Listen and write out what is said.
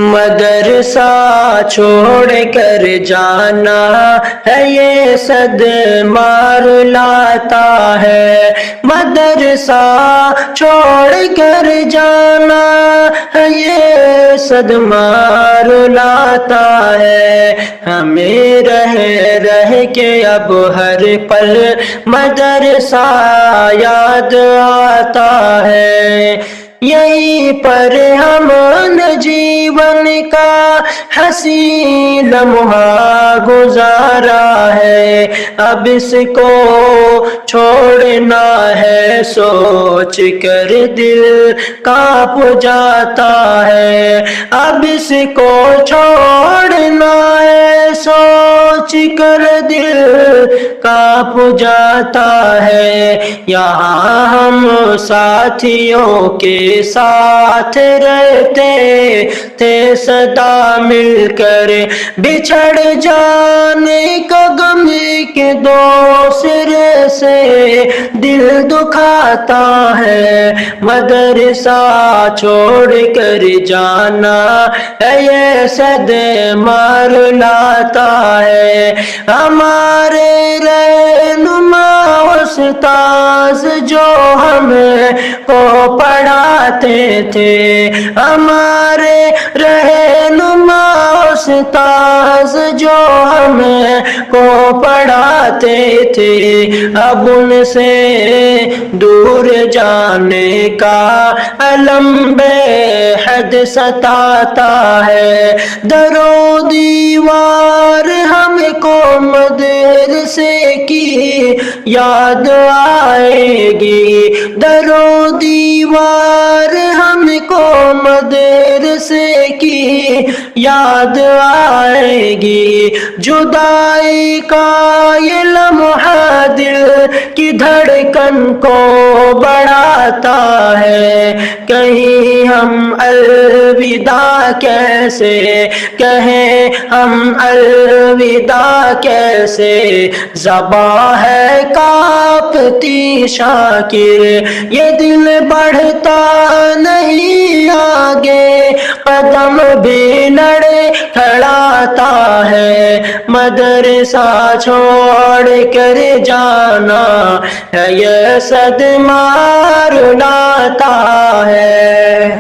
مدرسہ چھوڑ کر جانا ہے یہ صدمہ رلاتا ہے، مدرسہ چھوڑ کر جانا ہے یہ صدمہ رلاتا ہے، ہمیں رہ رہ کے اب ہر پل مدرسہ یاد آتا ہے، یہیں پر ہم نے جیون کا حسین لمحہ گزارا ہے، اب اس کو چھوڑنا ہے سوچ کر دل کانپ جاتا ہے، اب اس کو چھوڑنا ہے سوچ کر دل کانپ جاتا ہے، یہاں ہم ساتھیوں کے ساتھ رہتے تھے سدا مل کر، بچھڑ جانے کا غم کے دوسرے سے دل دکھاتا ہے، مدرسہ چھوڑ کر جانا ہے یہ صدمہ رلاتا ہے، ہمارے رہنما استاذ جو ہمیں کو پڑھاتے تھے، ہمارے رہنما استاذ جو ہمیں کو پڑھاتے تھے، اب ان سے دور جانے کا الم بے حد ستاتا ہے، در و دیوار ہم کو مدرسے کی یاد آئے گی، در و دیوار ہم کو مدرسے کی یاد آئے گی، جدائی کا یہ لمحہ دل کی دھڑکن کو بڑھاتا ہے، کہیں ہم الوداع کیسے کہیں، ہم الوداع کیسے، زباں ہے کانپتی شاکر، یہ دل بڑھتا نہیں آگے، قدم بھی لڑے کھڑاتا ہے، مدرسہ چھوڑ کر جانا ہے یہ صدمہ رلاتا ہے۔